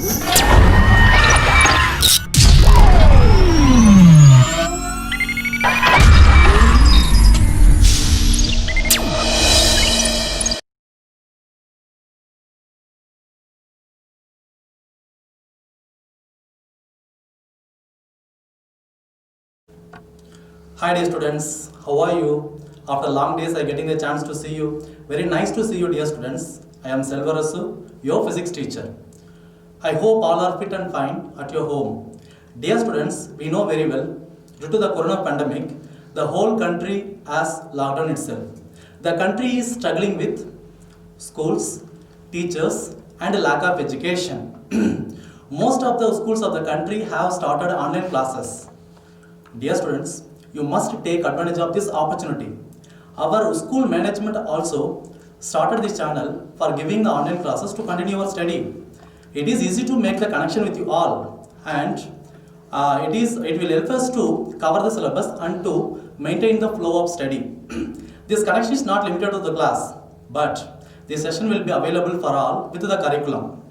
Hi dear students, how are you? After long days I am getting the chance to see you. Very nice to see you dear students. I am Selvarasu, your physics teacher. I hope all are fit and fine at your home. Dear students, we know very well, due to the corona pandemic, the whole country has locked down itself. The country is struggling with schools, teachers and a lack of education. Most of the schools of the country have started online classes. Dear students, you must take advantage of this opportunity. Our school management also started this channel for giving the online classes to continue your study. It is easy to make the connection with you all, and it will help us to cover the syllabus and to maintain the flow of study. This connection is not limited to the class, but this session will be available for all with the curriculum.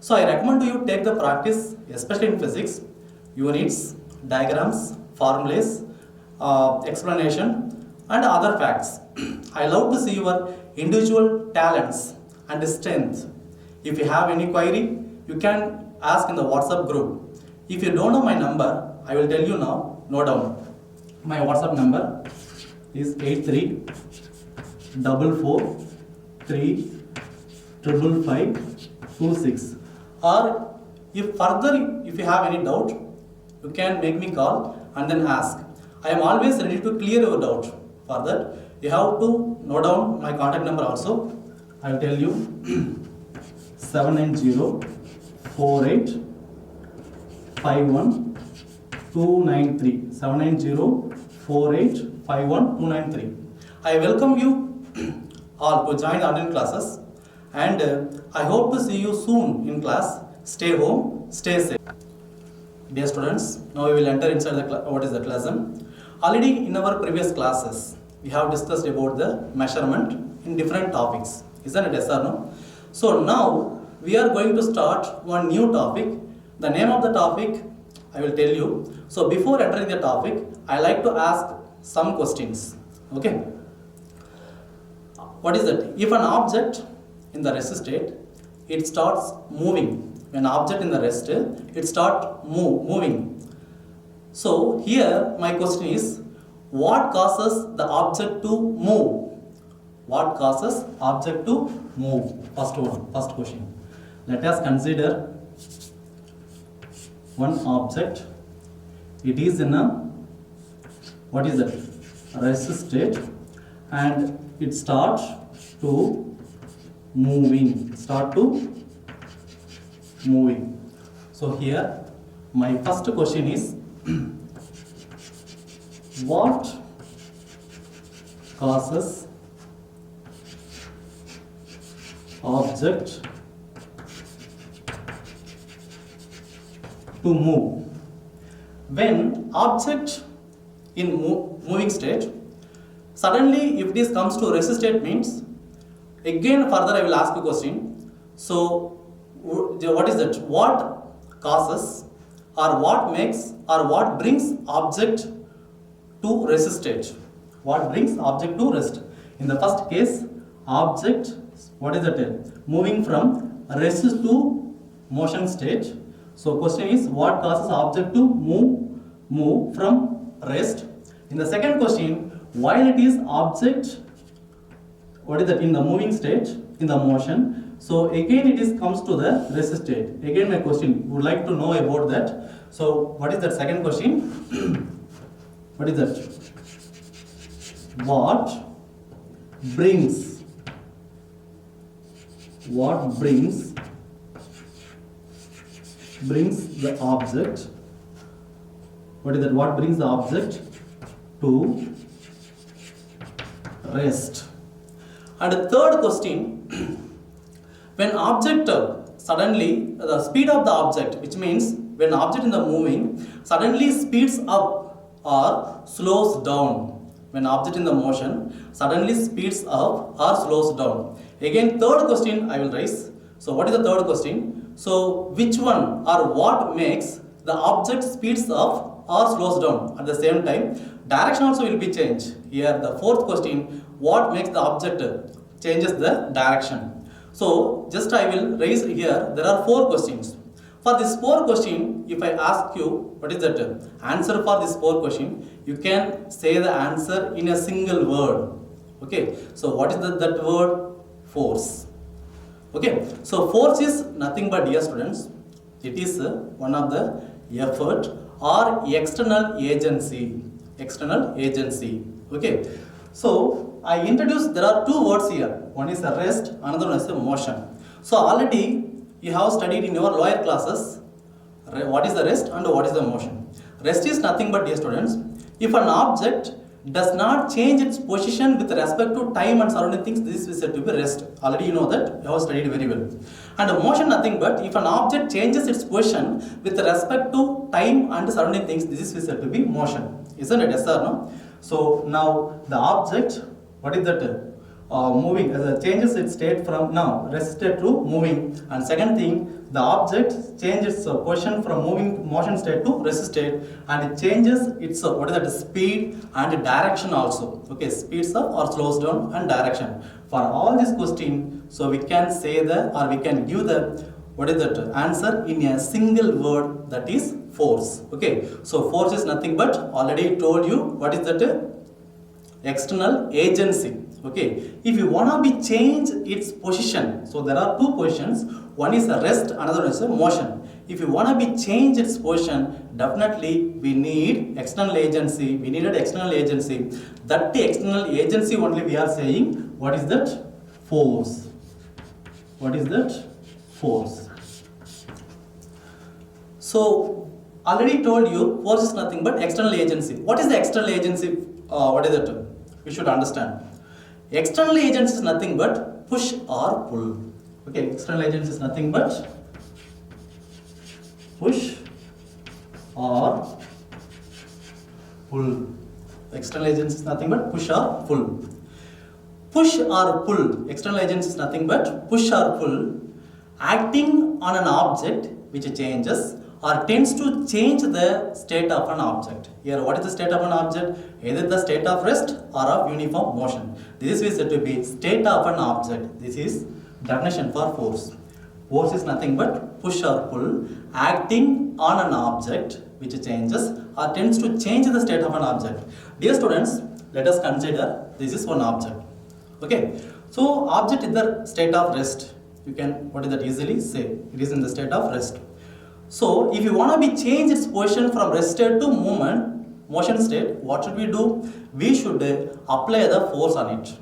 So I recommend you take the practice, especially in physics, units, diagrams, formulas, explanation and other facts. I love to see your individual talents and strength. If you have any query, you can ask in the WhatsApp group. If you don't know my number, I will tell you now. Note down. My WhatsApp number is 83 44 3 555 26. Or if you have any doubt, you can make me call and then ask. I am always ready to clear your doubt. For that, you have to note down my contact number also. I will tell you 790 48 51 293. 790 48 51 293. I welcome you all to join the online classes, and I hope to see you soon in class. Stay home, stay safe. Dear students, now we will enter inside what is that lesson. Already in our previous classes, we have discussed about the measurement in different topics. Isn't it, yes or no? So now we are going to start one new topic. The name of the topic I will tell you. So before entering the topic, I like to ask some questions. Okay. What is that? If an object in the rest state, it starts moving. When object in the rest, it starts moving. So here my question is, what causes the object to move? What causes object to move? First question. Let us consider one object. It is in a, what is that? Rest state, and it starts to moving. So here my first question is, what causes object to move? When object in moving state, suddenly if this comes to rest state means, again further I will ask a question. So what is that? What causes or what makes or what brings object to rest state? What brings object to rest? In the first case, object, what is that? Moving from rest to motion state. So question is, what causes object to move from rest? In the second question, while it is object, what is that, in the moving state, in the motion, so again it comes to the rest state. Again my question, would like to know about that. So what is that second question? What is that? What brings the object, what is that? What brings the object to rest? And the third question, when object suddenly, the speed of the object, which means when object in the moving suddenly speeds up or slows down. When object in the motion suddenly speeds up or slows down. Again third question I will raise. So what is the third question? So which one or what makes the object speeds up or slows down at the same time? Direction also will be changed. Here the fourth question, what makes the object changes the direction? So just I will raise here, there are four questions. For this four question, if I ask you what is that answer for this four question, you can say the answer in a single word. Okay, so what is that word? Force. Okay, so force is nothing but, dear students, it is one of the effort or external agency. External agency. Okay, so I introduced, there are two words here. One is a rest, another one is a motion. So already you have studied in your lower classes what is the rest and what is the motion. Rest is nothing but, dear students, if an object does not change its position with respect to time and surrounding things, this is said to be rest. Already you know that, you have studied very well. And motion nothing but, if an object changes its position with respect to time and surrounding things, this is said to be motion. Isn't it? Yes or no? So now the object, what is that? Moving, changes its state from now rest state to moving. And second thing, the object changes position from moving motion state to rest state, and it changes its what is that, speed and direction also. Okay, speeds up or slows down and direction. For all this question, so we can say the, or we can give the what is that answer in a single word, that is force. Okay, so force is nothing but, already told you what is that, external agency. Okay, if you want to be change its position, so there are two positions, one is a rest, another one is a motion. If you want to be change its position, definitely we need external agency. We needed external agency. That external agency only we are saying, what is that? Force. What is that? Force. So already told you, force is nothing but external agency. What is the external agency? What is it? We should understand. External agency is nothing but push or pull. Okay, external agency is nothing but push or pull. External agency is nothing but push or pull. Push or pull. External agency is nothing but push or pull, acting on an object which changes or tends to change the state of an object. Here, what is the state of an object? Either the state of rest or of uniform motion. This is said to be state of an object. This is definition for force. Force is nothing but push or pull, acting on an object which changes or tends to change the state of an object. Dear students, let us consider this is one object. Okay, so object in the state of rest. You can, what is that, easily say it is in the state of rest. So if you want to be change its position from rest state to motion state, what should we do? We should apply the force on it.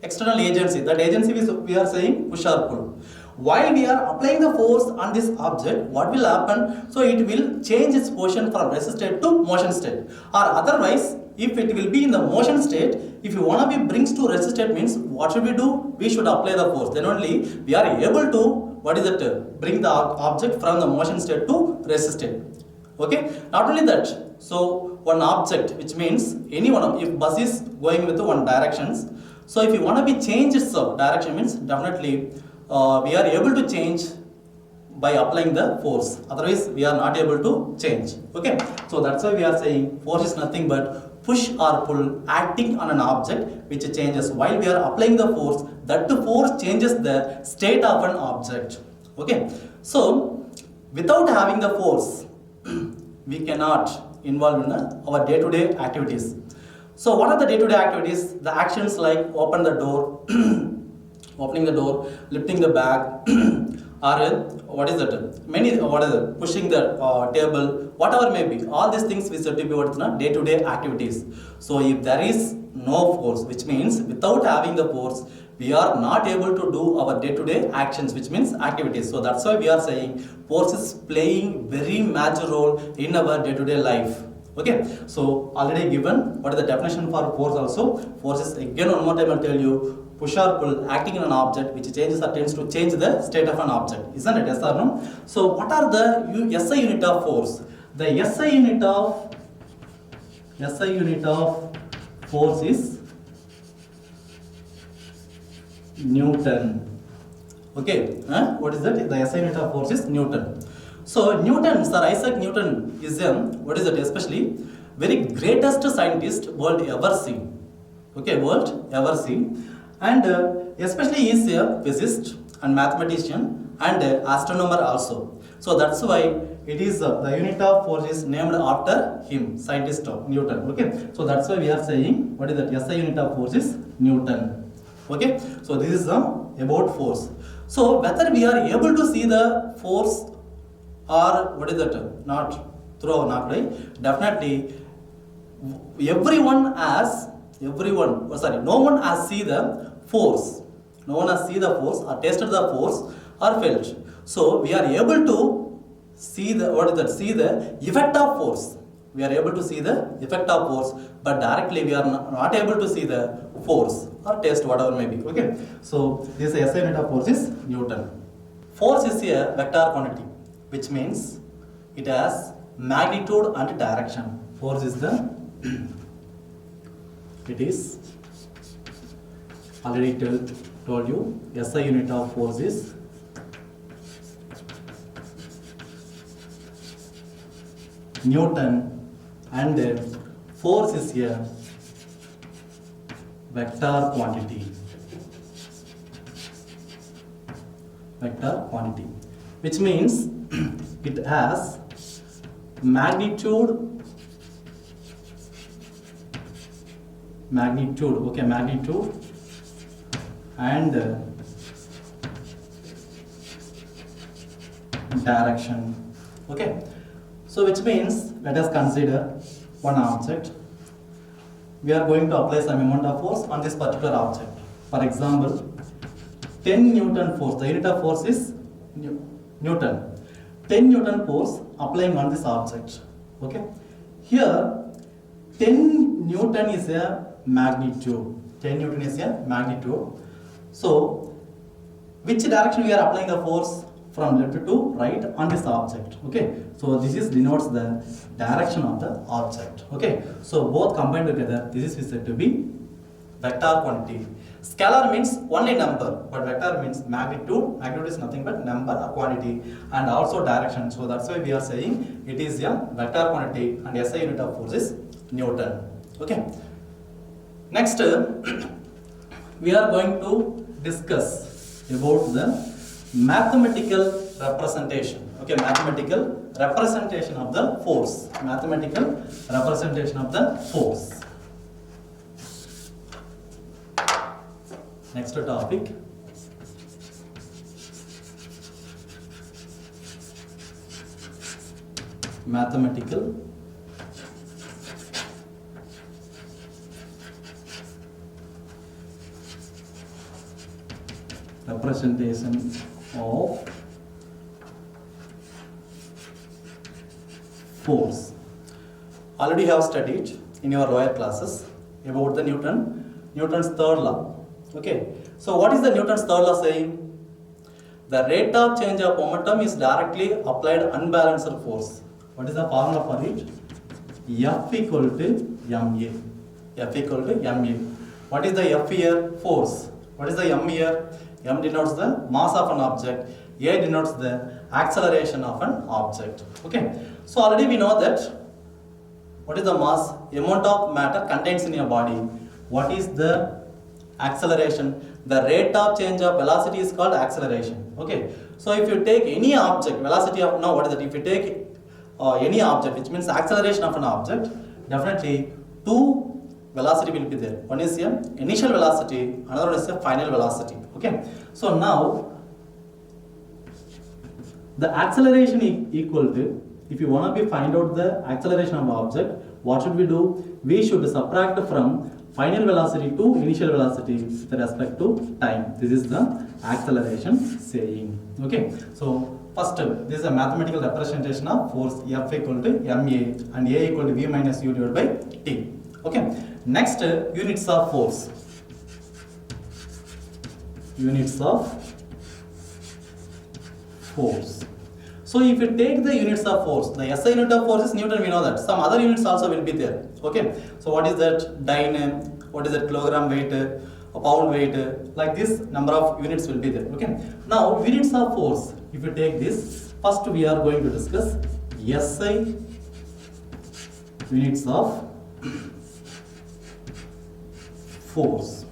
External agency, that agency we are saying push or pull. While we are applying the force on this object, what will happen? So it will change its position from rest state to motion state. Or otherwise, if it will be in the motion state, if you want to be brings to rest state, means what should we do? We should apply the force. Then only we are able to, what is it, bring the object from the motion state to rest state. Okay, not only that, so one object, which means any one of, if bus is going with one directions, so if you want to be change its direction, means definitely we are able to change by applying the force. Otherwise, we are not able to change. Okay, so that's why we are saying force is nothing but push or pull, acting on an object which changes. While we are applying the force, that force changes the state of an object. Okay, so without having the force, we cannot involve in our day-to-day activities. So what are the day-to-day activities? The actions like open the door, opening the door, lifting the bag, or what is that? Many, what is it? Pushing the table, whatever may be. All these things we should be what day-to-day activities. So if there is no force, which means without having the force, we are not able to do our day-to-day actions, which means activities. So that's why we are saying force is playing very major role in our day-to-day life. Okay, so already given what is the definition for force also. Force is, again one more time I'll tell you, push or pull, acting on an object which changes or tends to change the state of an object. Isn't it? Yes or no? So what are the SI unit of force? The SI unit of force is Newton. Okay, what is that? The SI unit of force is Newton. So Newton, Sir Isaac Newton is especially very greatest scientist world ever seen. Okay, world ever seen, and especially he is a physicist and mathematician and astronomer also. So that's why it is the unit of force is named after him, scientist of Newton. Okay, so that's why we are saying what is that? SI unit of force is Newton. Okay, so this is about force. So whether we are able to see the force or what is that? Not through our naked eye. Definitely, no one has seen the force. No one has seen the force or tasted the force or felt. So we are able to see the effect of force. We are able to see the effect of force, but directly we are not able to see the force or taste whatever may be. Okay. So this SI unit of force is Newton. Force is a vector quantity, which means it has magnitude and direction. Force is it is already told you SI unit of force is Newton, and force is a vector quantity. Vector quantity, which means it has magnitude, and direction. Okay, so which means let us consider one object. We are going to apply some amount of force on this particular object. For example, 10 Newton force. The unit of force is Newton. 10 Newton force applying on this object. Okay, here 10 Newton is a magnitude. 10 Newton is a magnitude. So which direction we are applying the force? From left to right on this object. Okay, so this is denotes the direction of the object. Okay, so both combined together, this is said to be vector quantity. Scalar means only number, but vector means magnitude. Magnitude is nothing but number or quantity, and also direction. So that's why we are saying it is a vector quantity, and SI unit of force is Newton. Okay, next we are going to discuss about the mathematical representation. Okay, mathematical representation of the force. Mathematical representation of the force. Next topic. Mathematical representation of force. Already have studied in your lower classes about the Newton's third law. Okay, so what is the Newton's third law saying? The rate of change of momentum is directly applied unbalanced force. What is the formula for it? F equal to ma. F equal to ma. What is the F here? Force. What is the m here? M denotes the mass of an object. A denotes the acceleration of an object. Okay. So already we know that what is the mass? Amount of matter contains in your body. What is the acceleration? The rate of change of velocity is called acceleration. Okay. So if you take any object, velocity of now what is that? If you take any object, which means acceleration of an object, definitely two velocity will be there. One is a initial velocity, another one is a final velocity. Okay. So now the acceleration equal to, if you want to find out the acceleration of the object, what should we do? We should subtract from final velocity to initial velocity with respect to time. This is the acceleration saying. Okay. So first, this is a mathematical representation of force F equal to ma and A equal to V minus U divided by T. Okay. Next, units of force. Units of force. So if you take the units of force, the SI unit of force is Newton, we know that. Some other units also will be there. Okay. So what is that? Dyne, what is that? Kilogram weight, a pound weight, like this number of units will be there. Okay. Now units of force, if you take this, first we are going to discuss SI units of force.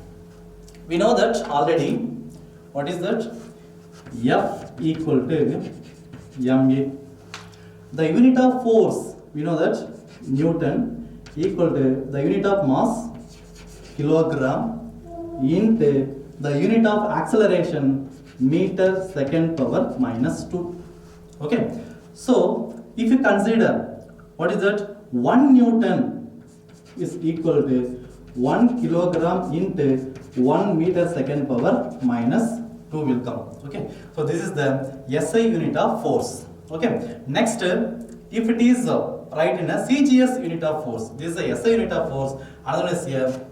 We know that already. What is that? F equal to MA. The unit of force, we know that Newton equal to the unit of mass, kilogram, into the unit of acceleration, meter second power minus 2. Okay. So if you consider, what is that? 1 Newton is equal to 1 kilogram into 1 meter second power minus 2 will come. Okay. So this is the SI unit of force. Okay. Next, if it is right in a CGS unit of force, this is the SI unit of force. Another one is here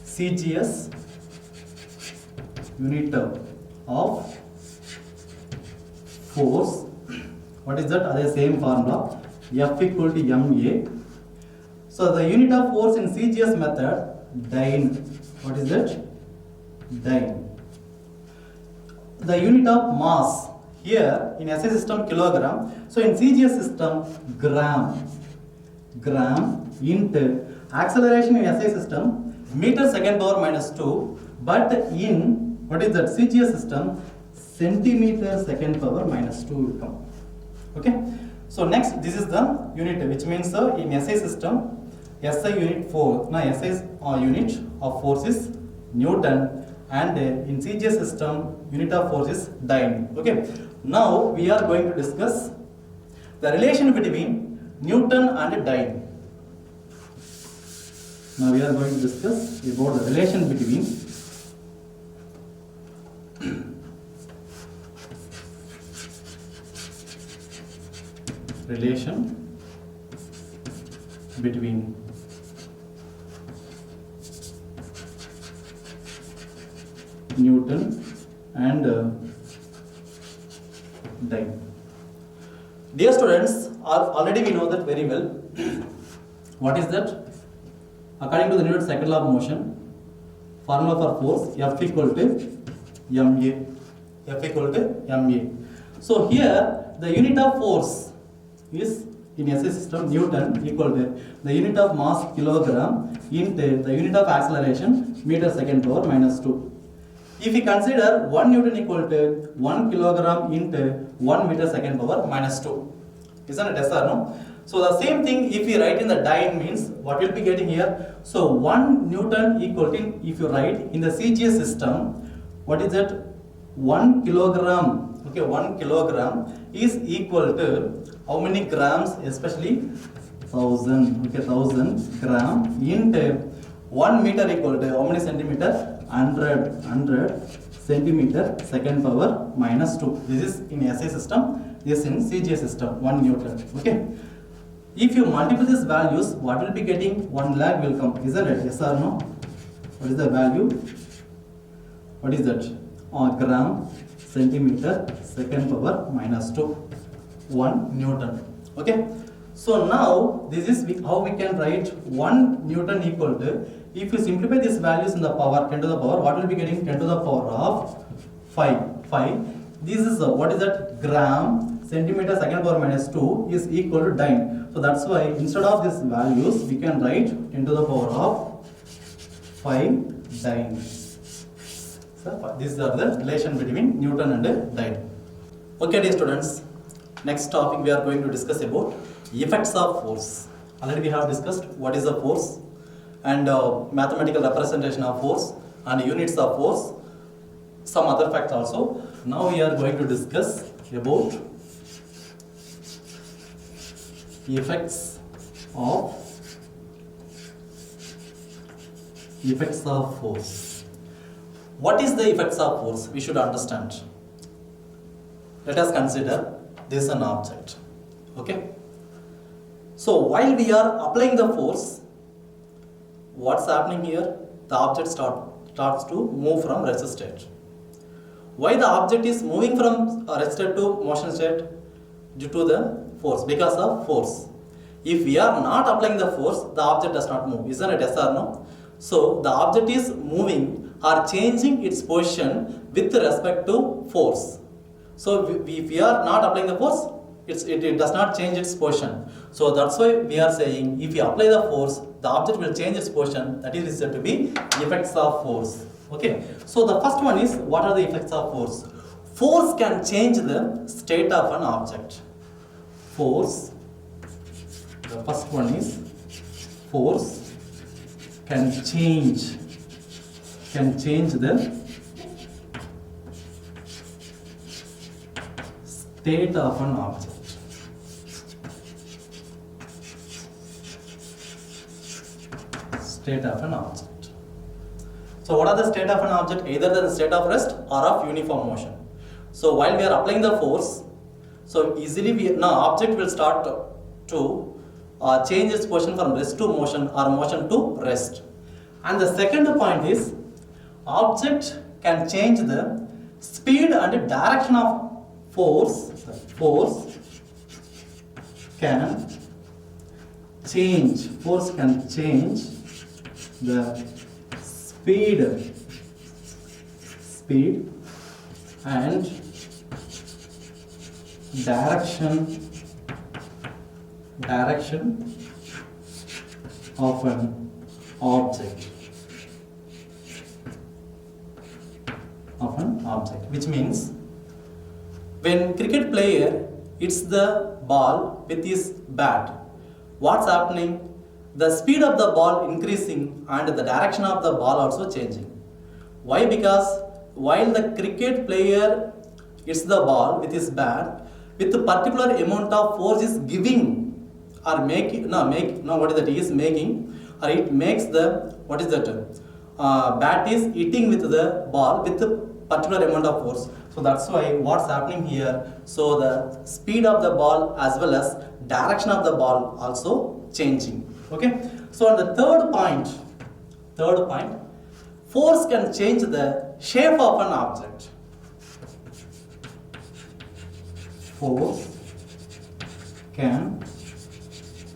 CGS unit of force. What is that? The same formula, F equal to MA. So the unit of force in CGS method, dyne. What is that? Dyne. The unit of mass here in SI system, kilogram. So in CGS system, gram. Gram into acceleration in SI system, meter second power minus 2. But in what is that? CGS system, centimeter second power minus 2 will come. Okay. So next, this is the unit, which means in SI system, SI unit force. Now SI unit of force is Newton, and in CGS system, unit of force is dyne. Okay. Now we are going to discuss the relation between Newton and dyne. Now we are going to discuss about the relation between Newton and dyne. Dear students, already we know that very well. What is that? According to the Newton's second law of motion, formula for force, F equal to MA. F equal to MA. So here the unit of force is in SI system, Newton equal to the unit of mass, kilogram, into the unit of acceleration, meter second power minus 2. If we consider 1 Newton equal to 1 kilogram into 1 meter second power minus 2. Isn't it? Yes or no? So the same thing if we write in the dyne means, what we'll be getting here? So 1 Newton equal to, if you write in the CGS system, what is that? 1 kilogram. Okay, 1 kilogram is equal to how many grams? Especially 1000. Okay, 1000 gram into 1 meter equal to how many centimeter? 100 centimeter second power minus 2. This is in SI system, this is in CGS system, 1 Newton. Okay. If you multiply these values, what will be getting? 1 lakh will come. Isn't it? Yes or no? What is the value? What is that? Gram centimeter second power minus 2. 1 Newton. Okay. So now this is how we can write 1 Newton equal to, if you simplify these values in the power 10 to the power, what will be getting? 10 to the power of 5. This is what is that? Gram centimeter second power minus 2 is equal to dyne. So that's why instead of these values we can write 10 to the power of 5 dyne. So these are the relation between Newton and dyne. Okay, dear students, next topic we are going to discuss about effects of force. Already we have discussed what is the force and mathematical representation of force and units of force, some other facts also. Now we are going to discuss about effects of force. What is the effects of force? We should understand. Let us consider this an object. Okay. So while we are applying the force, what's happening here? The object starts to move from rest state. Why the object is moving from rest state to motion state? Due to the force, because of force. If we are not applying the force, the object does not move. Isn't it? Yes or no? So the object is moving or changing its position with respect to force. So if we are not applying the force, it does not change its position. So that's why we are saying if you apply the force, the object will change its position. That is said to be effects of force. Okay. So the first one is, what are the effects of force? Force can change the state of an object. Force, the first one is, force can change the state of an object. State of an object. So what are the state of an object? Either the state of rest or of uniform motion. So while we are applying the force, so easily object will start to change its position from rest to motion or motion to rest. And the second point is, object can change the speed and direction of force. Force can change the speed and direction of an object. Which means, when cricket player hits the ball with his bat, what's happening? The speed of the ball increasing and the direction of the ball also changing. Why? Because while the cricket player hits the ball with his bat, with a particular amount of force is giving or making, he is making, or it makes the, bat is hitting with the ball with a particular amount of force. So that's why what's happening here, so the speed of the ball as well as direction of the ball also changing. Okay. So on the third point, force can change the shape of an object. Force can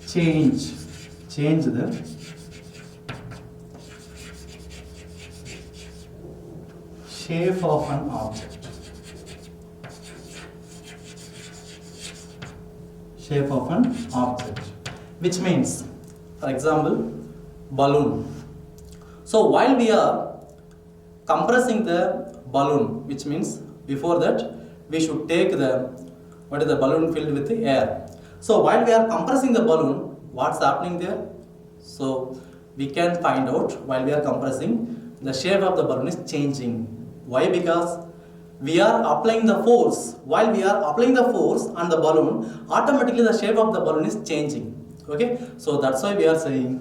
change the shape of an object. Which means, for example, balloon. So while we are compressing the balloon, which means before that we should take the balloon filled with the air. So while we are compressing the balloon, what's happening there? So we can find out, while we are compressing, the shape of the balloon is changing. Why? Because we are applying the force. While we are applying the force on the balloon, automatically the shape of the balloon is changing. Okay, so that's why we are saying,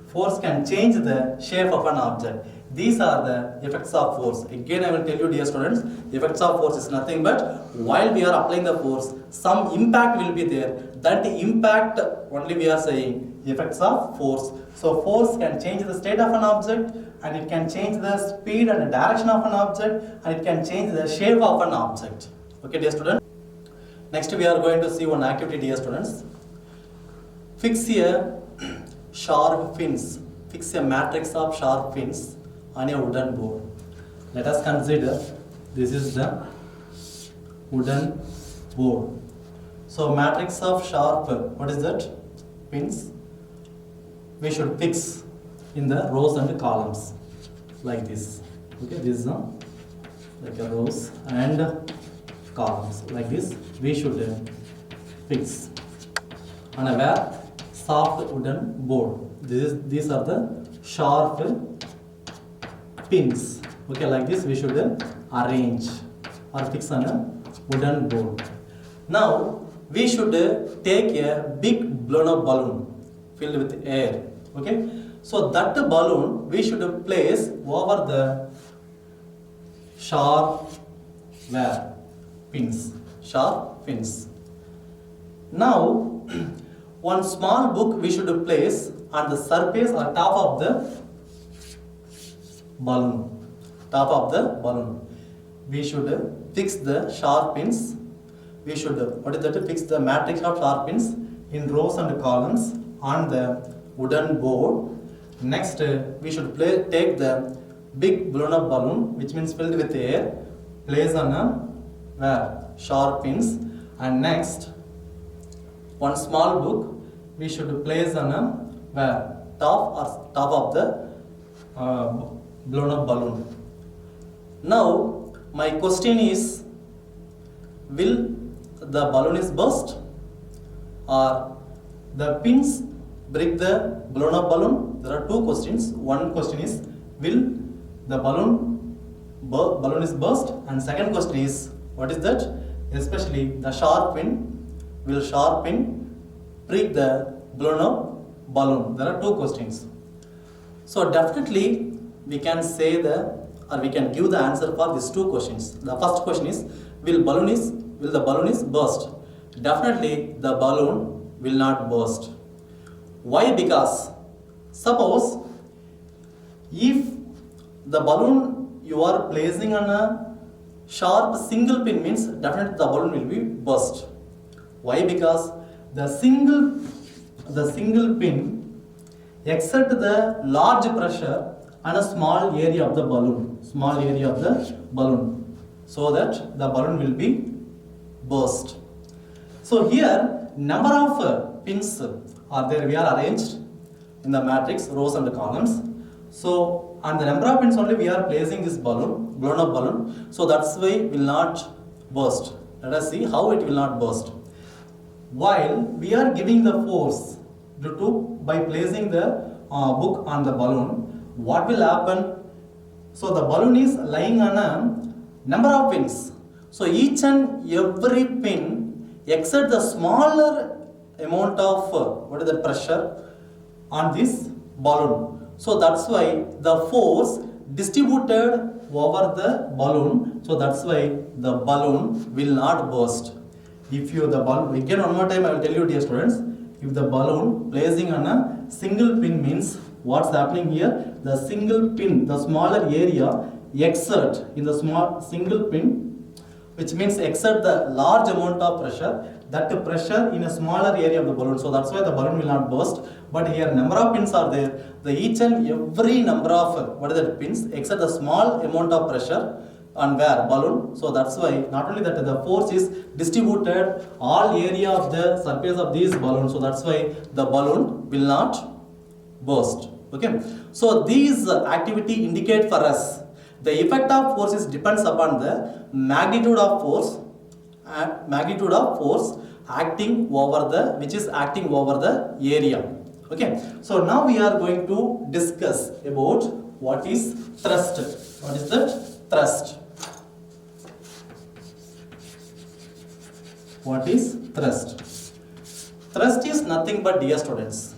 force can change the shape of an object. These are the effects of force. Again, I will tell you, dear students, the effects of force is nothing but while we are applying the force, some impact will be there. That impact only we are saying effects of force. So force can change the state of an object, and it can change the speed and the direction of an object, and it can change the shape of an object. Okay, dear students. Next, we are going to see one activity, dear students. Fix a sharp fins. Fix a matrix of sharp fins on a wooden board. Let us consider this is the wooden board. So matrix of sharp, what is that? Pins. We should fix in the rows and columns like this. Okay, this is like a rows and columns like this. We should fix on a where soft wooden board. These are the sharp pins. Okay, like this we should arrange or fix on a wooden board. Now we should take a big blown up balloon filled with air. Okay, so that balloon we should place over the sharp pins. Now one small book we should place on the surface or top of the balloon. We should fix the sharp pins. We should fix the matrix of sharp pins in rows and columns on the wooden board. Next, we should take the big blown up balloon, which means filled with air, place on a where sharp pins, and next one small book we should place on a where top of the blown up balloon. Now my question is, will the balloon is burst or the pins break the blown up balloon? There are two questions. One question is, will the balloon is burst, and second question is, what is that? Especially the sharp pin, will sharp pin prick the blown up balloon? There are two questions. So definitely we can say we can give the answer for these two questions. The first question is, will the balloon is burst? Definitely the balloon will not burst. Why? Because suppose if the balloon you are placing on a sharp single pin, means definitely the balloon will be burst. Why? Because the single pin exert the large pressure on a small area of the balloon, so that the balloon will be burst. So here number of pins are there, we are arranged in the matrix, rows and columns. So on the number of pins only we are placing this blown up balloon, so that's why it will not burst. Let us see how it will not burst. While we are giving the force by placing the book on the balloon, what will happen? So the balloon is lying on a number of pins. So each and every pin exert the smaller amount of pressure on this balloon. So that's why the force distributed over the balloon. So that's why the balloon will not burst. If you the balloon, again one more time I will tell you, dear students, if the balloon placing on a single pin, means what's happening here? The single pin, the smaller area exert in the small single pin, which means exert the large amount of pressure, that pressure in a smaller area of the balloon. So that's why the balloon will not burst. But here number of pins are there. The each and every number of pins exert the small amount of pressure on where balloon. So that's why not only that the force is distributed all area of the surface of this balloon. So that's why the balloon will not burst. Okay. So these activity indicate for us the effect of forces depends upon the magnitude of force acting over the area. Okay. So now we are going to discuss about what is thrust. What is that? Thrust. What is thrust? Thrust is nothing but, dear students,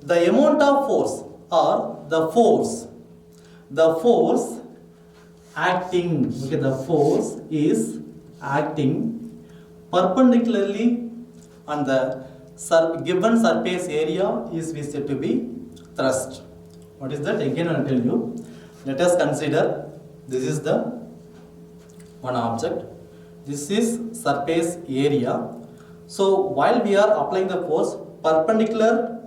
the amount of force or the force acting, okay, the force is acting perpendicularly on the given surface area is we said to be thrust. What is that? Again I will tell you. Let us consider this is the one object. This is surface area. So while we are applying the force perpendicular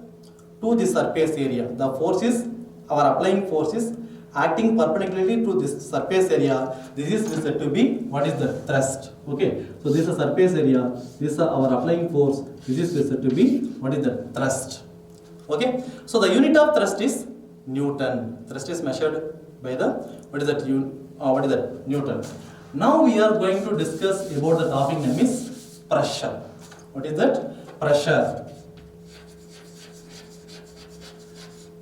to the surface area, the force is, our applying force is acting perpendicularly to this surface area. This is said to be, what is the thrust? Okay. So this is surface area. This is our applying force. This is said to be, what is the thrust? Okay. So the unit of thrust is Newton. Thrust is measured by the, what is that? Newton. Now we are going to discuss about the topic name is pressure. What is that? Pressure.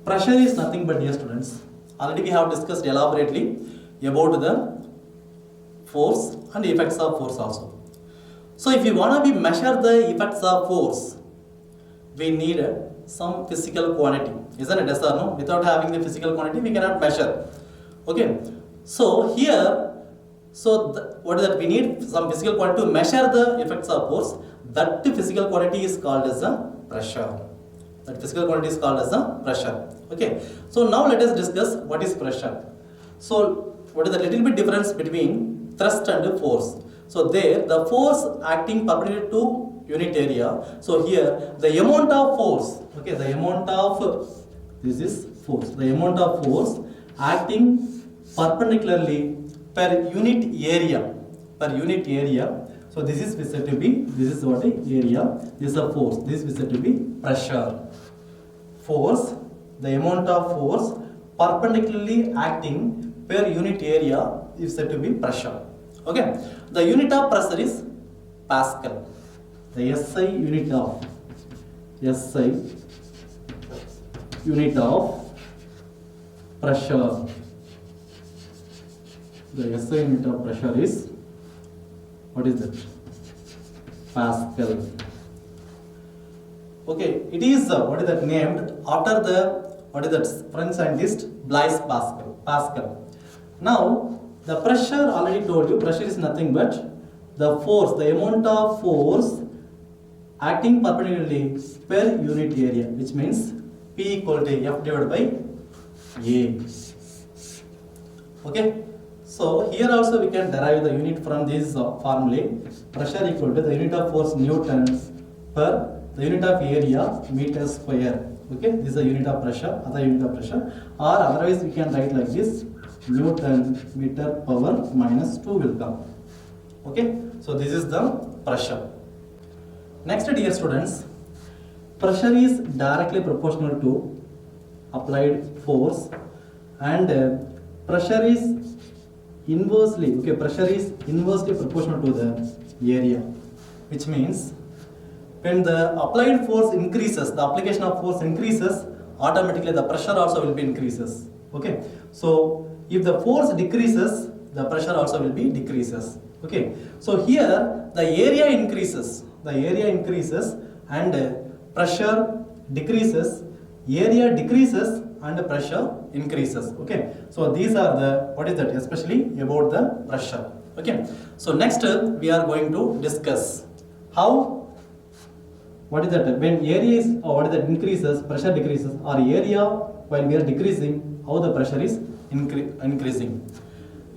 Pressure is nothing but, dear students, already we have discussed elaborately about the force and effects of force also. So if you want to measure the effects of force, we need some physical quantity. Isn't it? Yes or no? Without having the physical quantity, we cannot measure. Okay. So here, what is that? We need some physical quantity to measure the effects of force. That physical quantity is called as a pressure. That physical quantity is called as a pressure. Okay. So now let us discuss what is pressure. So what is the little bit difference between thrust and force? So there the force acting perpendicular to unit area. So here the amount of force, okay, the amount of This is force. The amount of force acting perpendicularly per unit area. Per unit area. So this is said to be, this is what area, this is a force, this is said to be pressure. Force, the amount of force perpendicularly acting per unit area is said to be pressure. Okay, the unit of pressure is Pascal. The SI unit of pressure. The SI unit of pressure is, what is that? Pascal. Okay, it is what is that named after the, what is that, French scientist Blaise Pascal. Now the pressure, already told you, pressure is nothing but the force, the amount of force acting perpendicularly per unit area, which means P equal to F divided by A. Okay. So here also we can derive the unit from this formula. Pressure equal to the unit of force Newton per the unit of area meter square. Okay, this is the unit of pressure, other unit of pressure. Or otherwise we can write like this, Newton meter power minus 2 will come. Okay, so this is the pressure. Next, dear students, pressure is directly proportional to applied force, and pressure is inversely proportional to the area, which means when the applied force increases, the application of force increases, automatically the pressure also will be increases. Okay, so if the force decreases, the pressure also will be decreases. Okay, so here the area increases, and pressure decreases, area decreases, and pressure increases. Okay, so these are the, what is that, especially about the pressure. Okay, so next we are going to discuss how, what is that, when area is, or what is that, increases, pressure decreases, or area while we are decreasing, how the pressure is increasing.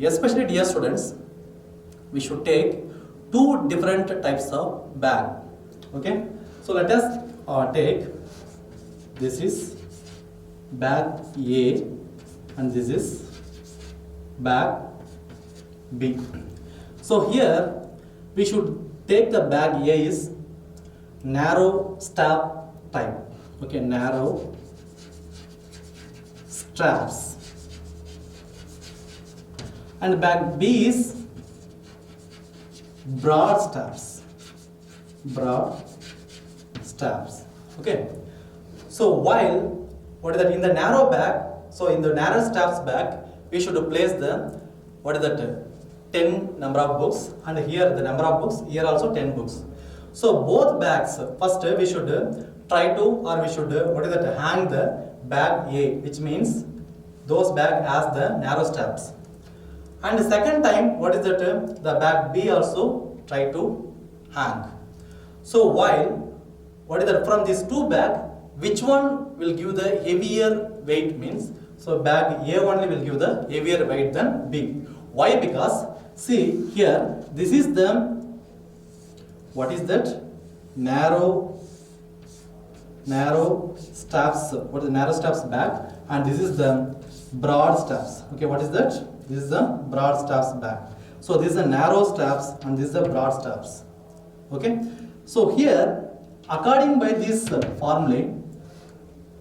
Especially, dear students, we should take two different types of bag. Okay, so let us take, this is bag A and this is bag B. So here we should take the bag A is narrow strap type. Okay, narrow straps, and bag B is broad straps. Okay, so while, what is that, in the narrow bag, so in the narrow straps bag we should place the, what is that, 10 number of books, and here the number of books, here also 10 books. So both bags, first we should try to, or we should, what is that, hang the bag A, which means those bag has the narrow straps, and second time, what is that, the bag B also try to hang. So while, what is that, from these two bag, which one will give the heavier weight means, so bag A only will give the heavier weight than B. Why? Because see here, this is the, what is that, narrow straps, what is the narrow straps bag, and this is the broad straps. Okay, what is that? This is the broad straps bag. So this is the narrow straps and this is the broad straps. Okay, so here according by this formula,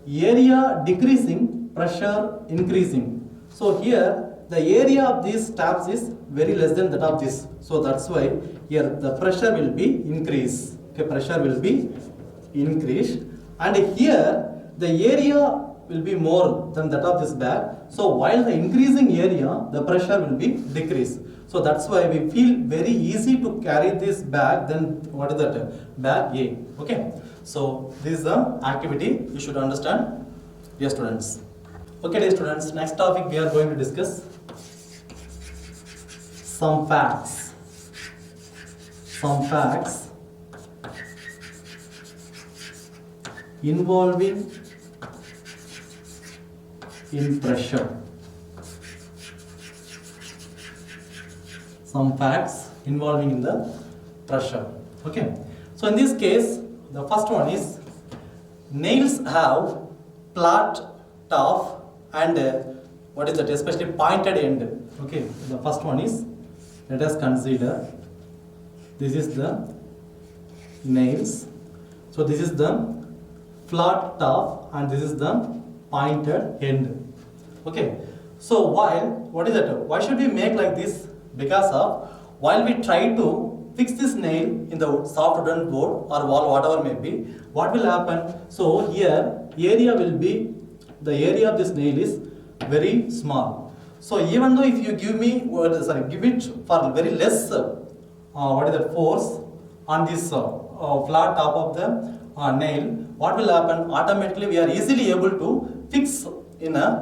area decreasing, pressure increasing. So here the area of these straps is very less than that of this. So that's why here the pressure will be increased. Okay, pressure will be increased, and here the area will be more than that of this bag. So while the increasing area, the pressure will be decreased. So that's why we feel very easy to carry this bag than, what is that, bag A. Okay, so this is the activity you should understand, dear students. Okay, dear students, next topic we are going to discuss some facts involving in pressure. Some facts involving in the pressure. Okay, so in this case, the first one is nails have flat top and what is that, especially pointed end. Okay, the first one is, let us consider, this is the nails. So this is the flat top and this is the pointed end. Okay, so what is that? Why should we make like this? Because of while we try to fix this nail in the soft wooden board or wall, whatever may be, what will happen? So here area will be, the area of this nail is very small. So even though if you give me, give it for very less, what is that, force on this flat top of the nail, what will happen? Automatically we are easily able to fix in a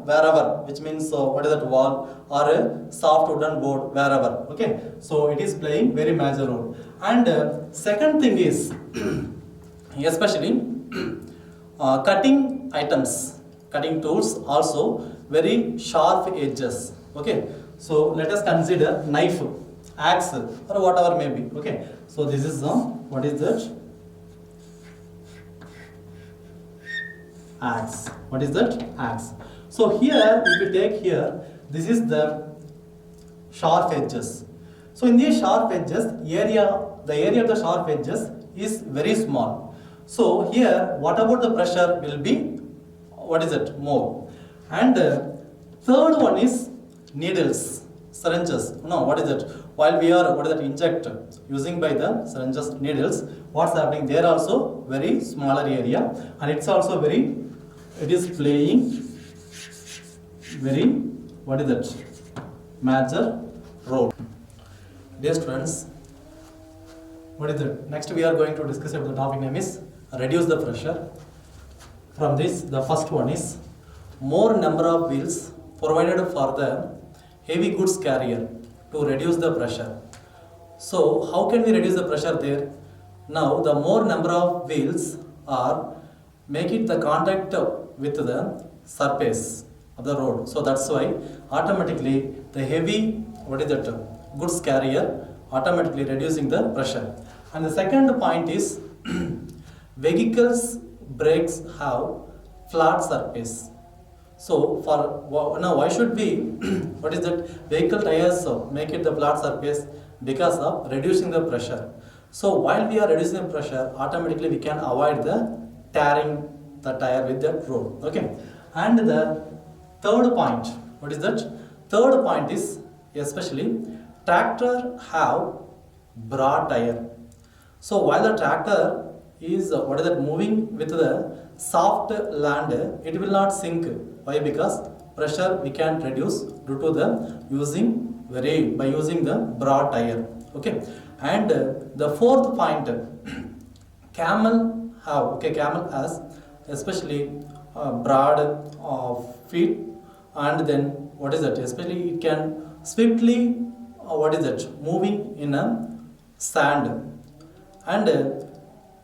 wherever, which means what is that, wall or a soft wooden board, wherever. Okay, so it is playing very major role. And second thing is especially cutting items, cutting tools also very sharp edges. Okay, so let us consider knife, axe or whatever may be. Okay, so this is what is that, axe. What is that? Axe. So here if you take here, this is the sharp edges. So in these sharp edges, the area of the sharp edges is very small. So here what about the pressure will be, what is it, more. And third one is needles, syringes. No, what is it? While we are, what is that, inject using by the syringes, needles, what's happening? They are also very smaller area and it's also very, it is playing very, what is that, major role. Dear students, what is it? Next we are going to discuss about the topic name is reduce the pressure. From this, the first one is more number of wheels provided for the heavy goods carrier to reduce the pressure. So how can we reduce the pressure there? Now the more number of wheels are make it the contact with the surface of the road. So that's why automatically the heavy, what is that, goods carrier automatically reducing the pressure. And the second point is vehicles brakes have flat surface. So for now why should we what is that, vehicle tires make it the flat surface? Because of reducing the pressure. So while we are reducing the pressure, automatically we can avoid the tearing the tire with that road. Okay, and the third point, what is that? Third point is especially tractor have broad tire. So while the tractor is what is that, moving with the soft land, it will not sink. Why? Because pressure we can reduce due to the by using the broad tire. Okay, and the fourth point, camel has especially broad feet, and then what is that, especially it can swiftly what is that, moving in a sand. And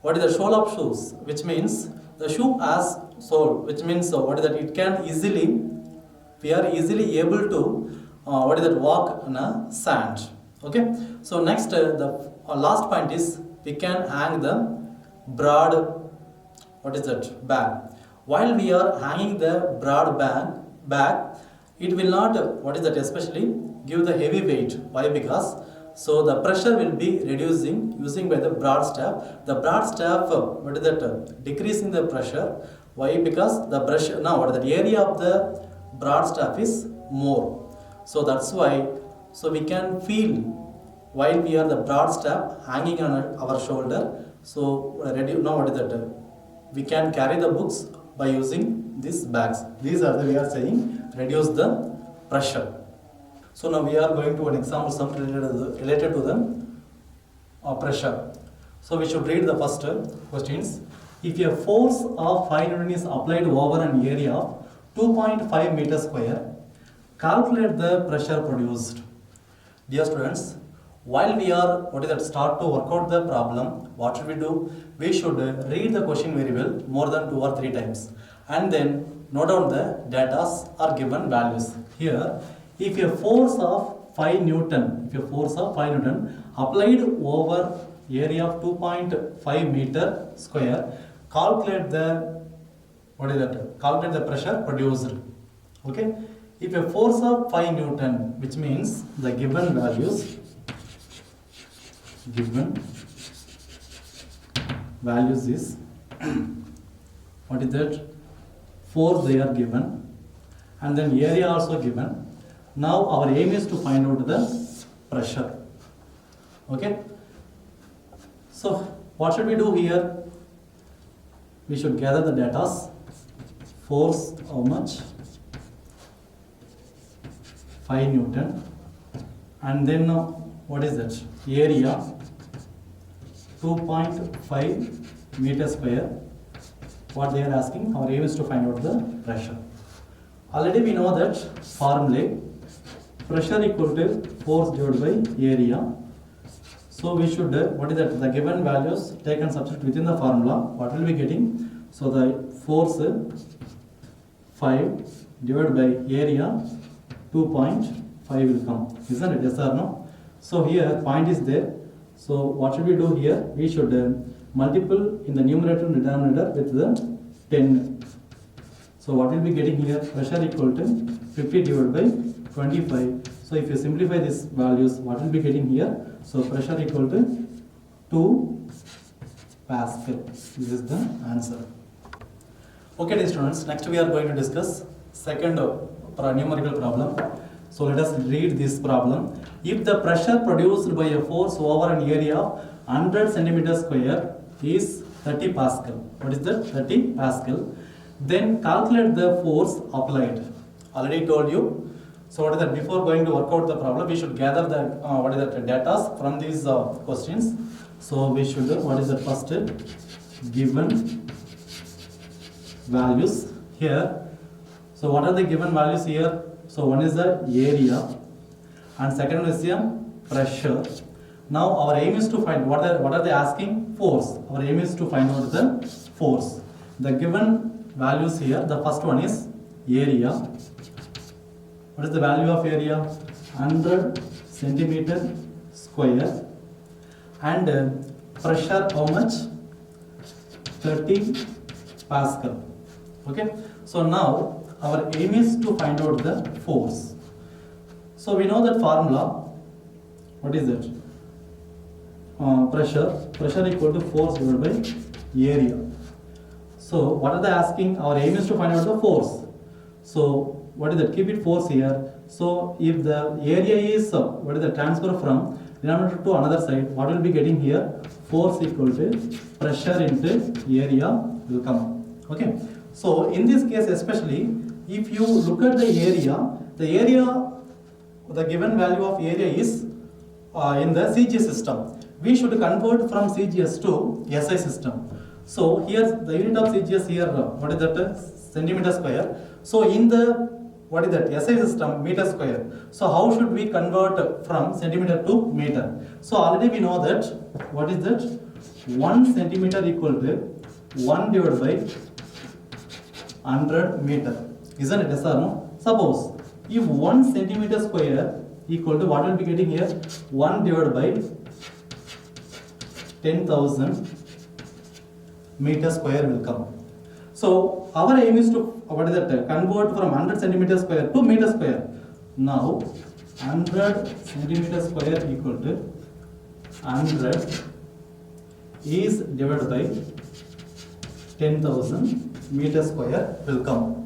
what is the sole of shoes, which means the shoe has sole, which means what is that, it can easily, we are easily able to what is that, walk in a sand. Okay, so next the last point is we can hang the broad, what is that, bag. While we are hanging the broad bag, it will not what is that, especially give the heavy weight. Why? Because so the pressure will be reducing using by the broad staff. The broad staff, what is that, decreasing the pressure. Why? Because the pressure, now what is the area of the broad staff is more. So that's why, so we can feel while we are the broad staff hanging on our shoulder. So now what is that, we can carry the books by using these bags. These are the, we are saying, reduce the pressure. So now we are going to an example sum related to the pressure. So we should read the first questions. If a force of 5 Newton is applied over an area of 2.5 meters square, calculate the pressure produced. Dear students, while we are start to work out the problem, what should we do? We should read the question very well, more than 2 or 3 times, and then note down the data or given values. Here, if a force of 5 Newton, applied over area of 2.5 meter square, calculate the what is that? Calculate the pressure produced. Okay. If a force of 5 Newton, which means the given values is what is that? Force they are given, and then area also given. Now our aim is to find out the pressure. Okay. So what should we do here? We should gather the data. Force how much? 5 Newton, and then what is that? Area 2.5 meter square. What they are asking, our aim is to find out the pressure. Already we know that formula, pressure equal to force divided by area. So we should, what is that? The given values take and substitute within the formula. What will be getting? So the force 5 divided by area 2.5 will come, isn't it? Yes or no? So here point is there. So what should we do here? We should multiple in the numerator and denominator with the 10. So what will be getting here? Pressure equal to 50 divided by 25. So if you simplify these values, what will be getting here? So pressure equal to 2 Pascal. This is the answer. Okay, dear students. Next we are going to discuss second numerical problem. So let us read this problem. If the pressure produced by a force over an area of 100 centimeter square is 30 Pascal. What is that? 30 Pascal. Then calculate the force applied. Already told you. So what is that? Before going to work out the problem, we should gather the what is that data from these questions. So we should what is the first given values here. So what are the given values here? So one is the area and second is the pressure. Now our aim is to find what are they asking? Force. Our aim is to find out the force. The given values here, the first one is area. What is the value of area? 100 centimeter square. And pressure how much? 30 Pascal. Okay. So now our aim is to find out the force. So we know that formula. What is it? Pressure equal to force divided by area. So what are they asking? Our aim is to find out the force. So what is that? Keep it force here. So if the area is what is the transfer from denominator to another side, what will be getting here? Force equal to pressure into area will come. Okay. So in this case especially, if you look at the area, the given value of area is in the CGS system. We should convert from CGS to SI system. So here the unit of CGS here, what is that? Centimeter square. So in the what is that? SI system, meter square. So how should we convert from centimeter to meter? So already we know that what is that? 1 centimeter equal to 1 divided by 100 meter. Isn't it? Yes or no? Suppose if 1 centimeter square equal to what will be getting here? 1 divided by 10,000 meter square will come. So our aim is to what is that? Convert from 100 centimeter square to meter square. Now 100 centimeter square equal to 100 is divided by 10,000 meter square will come.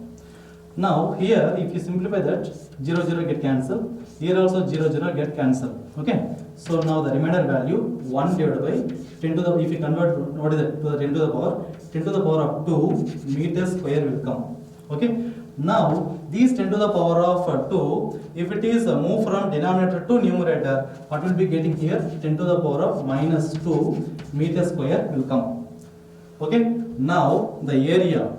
Now here if you simplify that, 0 0 get cancelled. Here also 0 0 get cancelled. Okay. So now the remainder value 1 divided by 10 to the, if you convert what is that, to the 10 to the power of 2 meter square will come. Okay. Now these 10 to the power of 2, if it is move from denominator to numerator, what will be getting here? 10 to the power of minus 2 meter square will come. Okay. Now the area,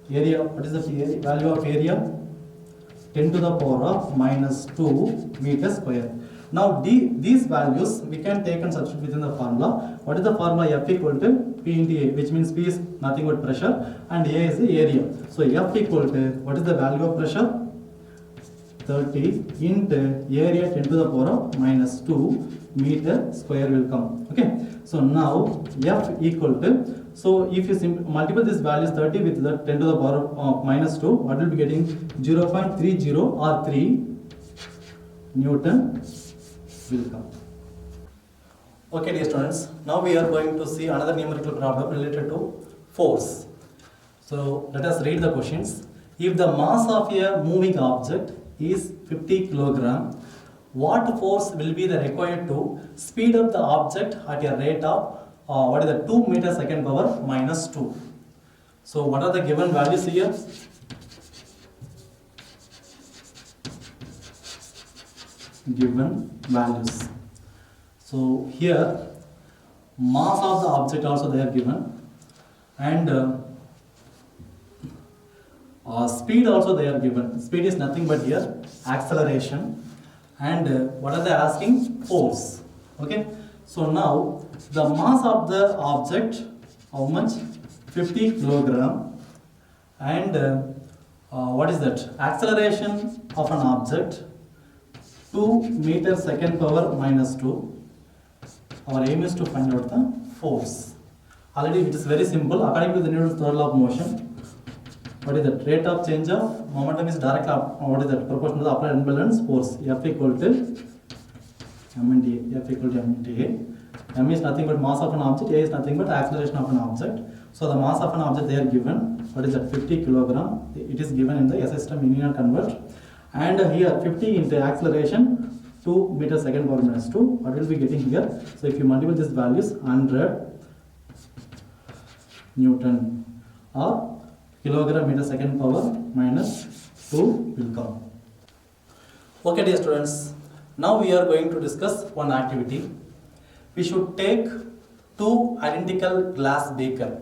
what is the value of area? 10 to the power of minus 2 meter square. Now these values we can take and substitute within the formula. What is the formula? F equal to P into A, which means P is nothing but pressure and A is the area. So F equal to, what is the value of pressure? 30 into area 10 to the power of minus 2 meter square will come. Okay. So now F equal to, so if you multiply this value 30 with the 10 to the power of minus 2, what will be getting? 0.30 or 3 Newton will come. Okay dear students, now we are going to see another numerical problem related to force. So let us read the questions. If the mass of a moving object is 50 kilogram, what force will be the required to speed up the object at a rate of 2 meter second power minus 2. So what are the given values here? Given values. So here mass of the object also they are given, and speed also they are given. Speed is nothing but here acceleration, and what are they asking? Force. Okay, so now the mass of the object, how much? 50 kilogram, and what is that? Acceleration of an object 2 meter second power minus 2. Our aim is to find out the force. Already it is very simple. According to the Newton's third law of motion, what is the rate of change of momentum is directly what is that? Proportional to the applied imbalance force. F equal to m into A. F equal to m into A. M is nothing but mass of an object. A is nothing but acceleration of an object. So the mass of an object they are given. What is that? 50 kilogram. It is given in the SI system linear convert. And here 50 into acceleration 2 meter second power minus 2. What will be getting here? So if you multiply these values, 100 Newton or kilogram meter second power minus 2 will come. Okay dear students, now we are going to discuss one activity. We should take two identical glass beaker.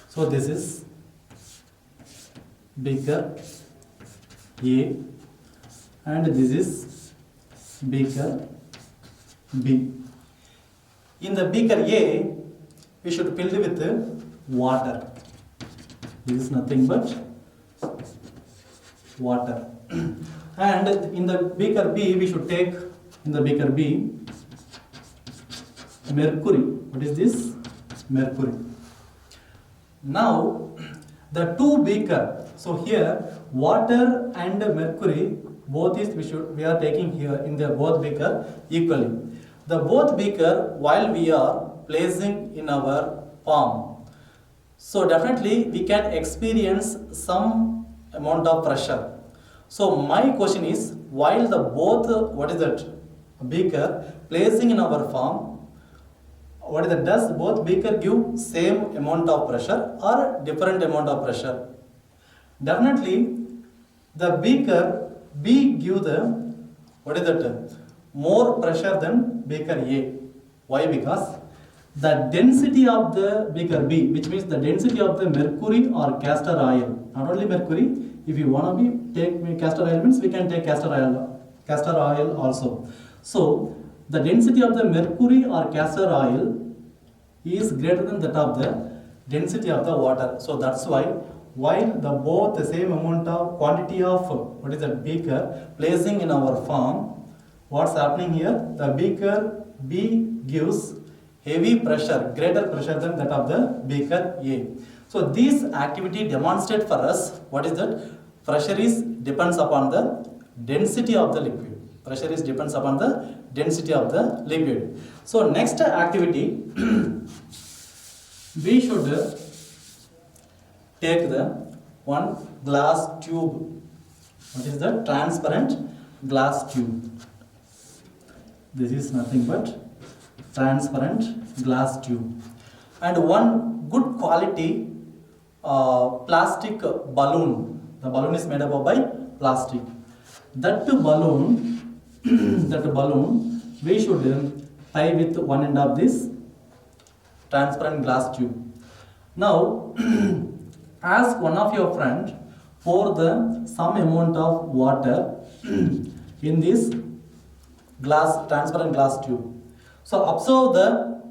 So this is beaker A and this is beaker B. In the beaker A, we should fill it with water. This is nothing but water. And in the beaker B, we should take in the beaker B mercury. What is this? Mercury. Now the two beaker. So here water and mercury both is we are taking here in the both beaker equally. The both beaker while we are placing in our palm. So definitely we can experience some amount of pressure. So my question is, while the both what is that beaker placing in our palm, what is that? Does both beaker give same amount of pressure or different amount of pressure? Definitely the beaker B give the what is that? More pressure than beaker A. Why? Because the density of the beaker B, which means the density of the mercury or castor oil, not only mercury, if you want to take castor oil means we can take castor oil also. So the density of the mercury or castor oil is greater than that of the density of the water. So that's why while the both the same amount of quantity of what is that beaker placing in our farm, what's happening here? The beaker B gives heavy pressure, greater pressure than that of the beaker A. So this activity demonstrates for us what is that? Pressure is depends upon the density of the liquid. Pressure is depends upon the density of the liquid. So next activity we should take the one glass tube. What is the transparent glass tube? This is nothing but transparent glass tube, and one good quality plastic balloon. The balloon is made up by plastic. That balloon, we should tie with one end of this transparent glass tube. Now ask one of your friend pour the some amount of water in this transparent glass tube. So observe the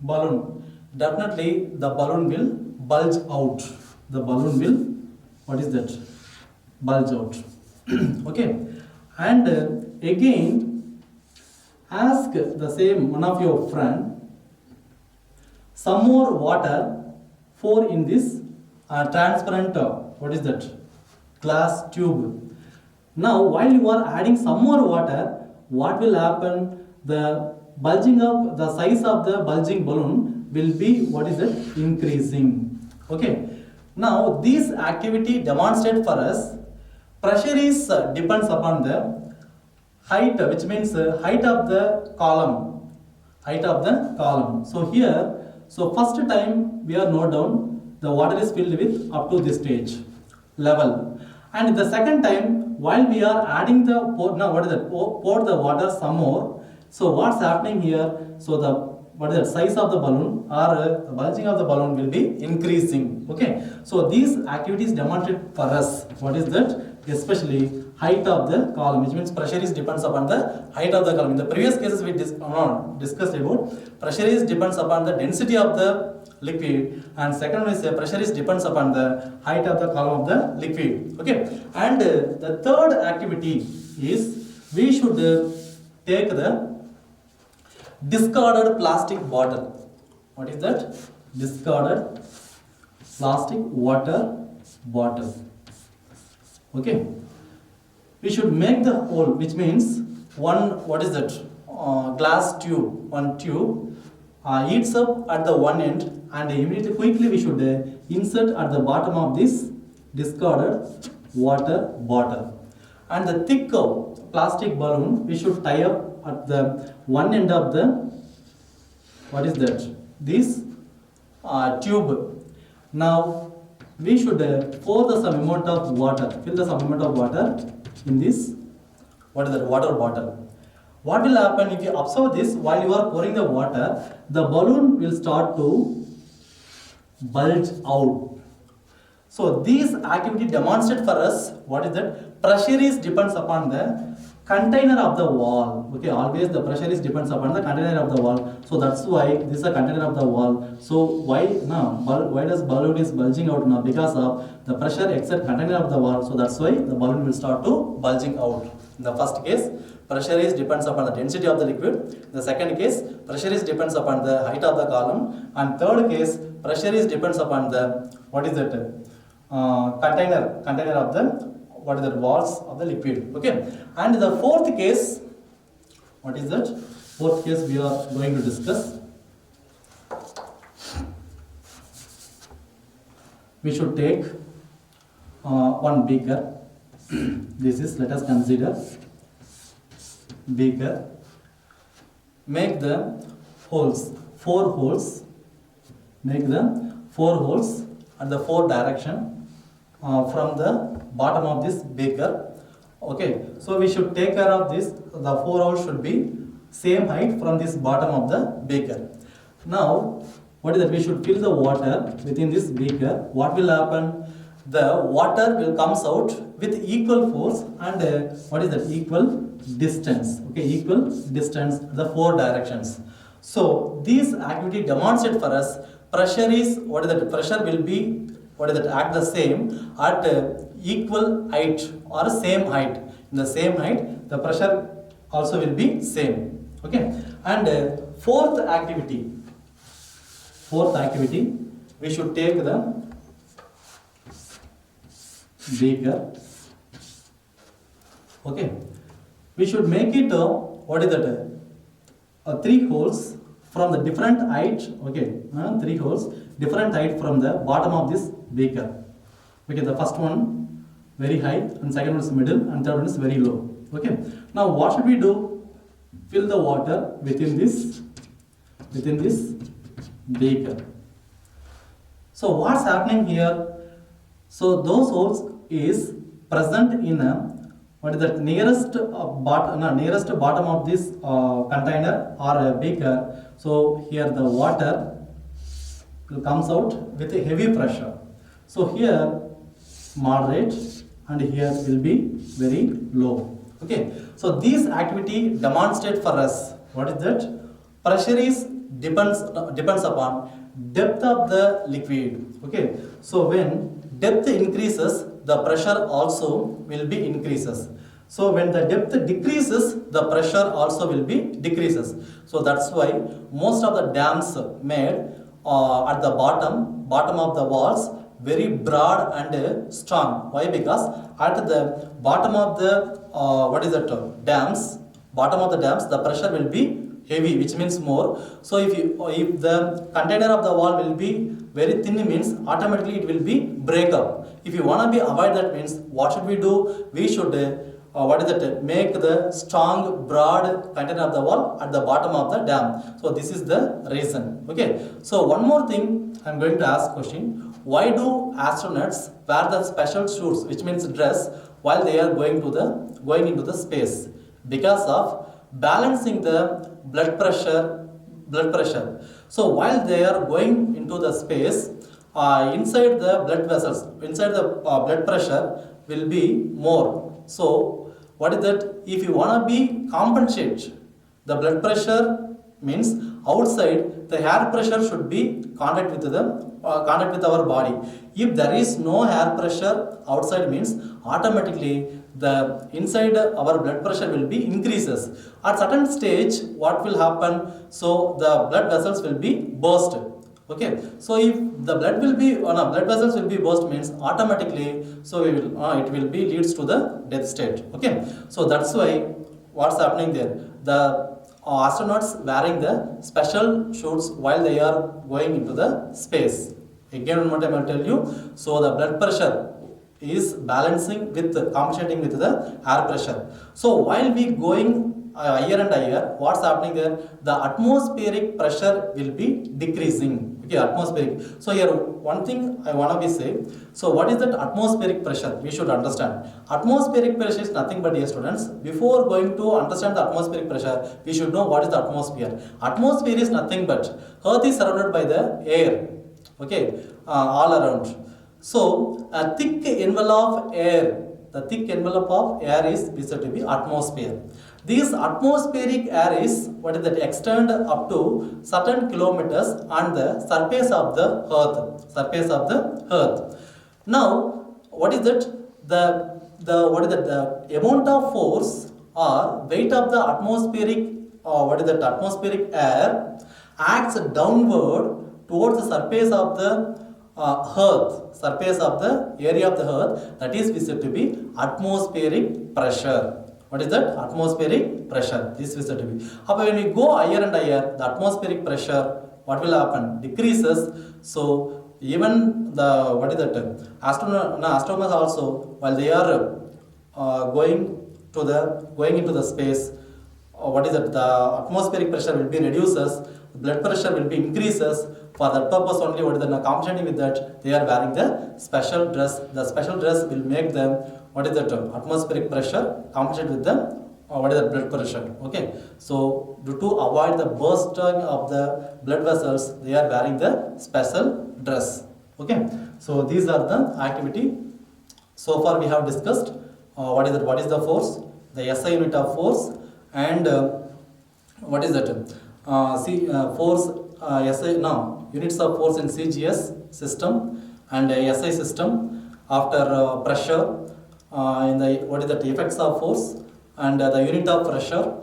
balloon. Definitely the balloon will bulge out. The balloon will, what is that? Bulge out. Okay. And again ask the same one of your friend some more water, pour in this transparent what is that, glass tube. Now while you are adding some more water, what will happen? The bulging of the size of the bulging balloon will be what is it, increasing. Okay, now this activity demonstrate for us pressure is depends upon the height, which means height of the column, height of the column. So here, so first time we are note down the water is filled with up to this stage level, and the second time while we are adding the pour, now what is that, pour the water some more. So what's happening here? So the what is the size of the balloon or the bulging of the balloon will be increasing. Okay, so these activities demonstrate for us what is that, especially height of the column, which means pressure is depends upon the height of the column. In the previous cases we discussed about pressure is depends upon the density of the liquid, and second one is pressure is depends upon the height of the column of the liquid. Okay, and the third activity is we should take the discarded plastic bottle. What is that? Discarded plastic water bottle. Okay, we should make the hole, which means one, what is that, glass tube, one tube eats up at the one end, and immediately quickly we should insert at the bottom of this discarded water bottle, and the thick plastic balloon we should tie up at the one end of the what is that, this tube. Now we should pour the some amount of water, fill the some amount of water in this what is that, water bottle. What will happen if you observe this? While you are pouring the water, the balloon will start to bulge out. So this activity demonstrates for us what is that, pressure is depends upon the container of the wall. Okay, always the pressure is depends upon the container of the wall. So that's why this is a container of the wall. So why now, why does balloon is bulging out now? Because of the pressure except container of the wall. So that's why the balloon will start to bulging out. In the first case, pressure is depends upon the density of the liquid. The second case, pressure is depends upon the height of the column, and third case, pressure is depends upon the what is that, container of the what is that, walls of the liquid. Okay, and the fourth case, what is that? Fourth case we are going to discuss. We should take one beaker. This is, let us consider beaker. Make the holes, 4 holes. Make the 4 holes at the 4 direction from the bottom of this beaker. Okay, so we should take care of this. The 4 holes should be same height from this bottom of the beaker. Now what is that, we should fill the water within this beaker. What will happen? The water will comes out with equal force and what is that, equal distance. Okay, equal distance, the 4 directions. So this activity demonstrates for us pressure is what is that, pressure will be what is that, act the same at equal height or same height. In the same height, the pressure also will be same. Okay, and fourth activity, we should take the beaker. Okay, we should make it what is that, 3 holes from the different height. Okay, 3 holes different height from the bottom of this beaker. Okay, the first one very high, and second one is middle, and third one is very low. Okay, now what should we do? Fill the water within this beaker. So what's happening here? So those holes is present in a what is that, nearest bottom of this container or a beaker. So here the water comes out with a heavy pressure. So here moderate, and here will be very low. Okay, so this activity demonstrate for us what is that, pressure is depends upon depth of the liquid. Okay, so when depth increases, the pressure also will be increases. So when the depth decreases, the pressure also will be decreases. So that's why most of the dams made at the bottom of the walls very broad and strong. Why? Because at the bottom of the dams, the pressure will be heavy, which means more. So if the container of the wall will be very thin, means automatically it will be break up. If you want to be avoid that, means what should we do? We should make the strong broad container of the wall at the bottom of the dam. So this is the reason. Okay. So one more thing I am going to ask question: why do astronauts wear the special suits, which means dress, while they are going into the space? Because of balancing the blood pressure. So while they are going into the space, inside the blood vessels, inside the blood pressure will be more. So what is that? If you want to be compensate the blood pressure, means outside the air pressure should be contact with our body. If there is no air pressure outside, means automatically the inside our blood pressure will be increases. At certain stage, what will happen? So the blood vessels will be burst. Okay. So if the blood vessels will be burst, means automatically, so it will be leads to the death state. Okay. So that's why what's happening there? The astronauts wearing the special suits while they are going into the space. Again, one more time I'll tell you. So the blood pressure is compensating with the air pressure. So while we going higher and higher, what's happening there? The atmospheric pressure will be decreasing. Okay, atmospheric. So here one thing I want to be say. So what is that atmospheric pressure? We should understand. Atmospheric pressure is nothing but, dear students, before going to understand the atmospheric pressure, we should know what is the atmosphere. Atmosphere is nothing but Earth is surrounded by the air. Okay, all around. So a thick envelope of air, the thick envelope of air is said to be atmosphere. This atmospheric air is extend up to certain kilometers on the surface of the earth. Now, what is that? The amount of force or weight of the atmospheric air acts downward towards the surface of the surface of the area of the earth, that is said to be atmospheric pressure. What is that? Atmospheric pressure. This is said to be. However, when we go higher and higher, the atmospheric pressure, what will happen? Decreases. So even the astronomers also, while they are going into the space, the atmospheric pressure will be reduces, blood pressure will be increases. For that purpose only, compensating with that, they are wearing the special dress. The special dress will make them atmospheric pressure compensate with them blood pressure. Okay. So to avoid the bursting of the blood vessels, they are wearing the special dress. Okay. So these are the activity. So far we have discussed what is the force, the SI unit of force, and what is that? Force SI now units of force in CGS system and SI system after pressure in the effects of force and the unit of pressure,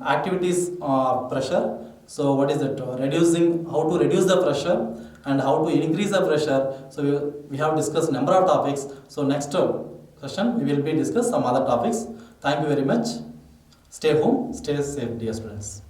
activities of pressure. So what is it? How to reduce the pressure and how to increase the pressure. So we have discussed number of topics. So next session we will be discuss some other topics. Thank you very much. Stay home, stay safe, dear students.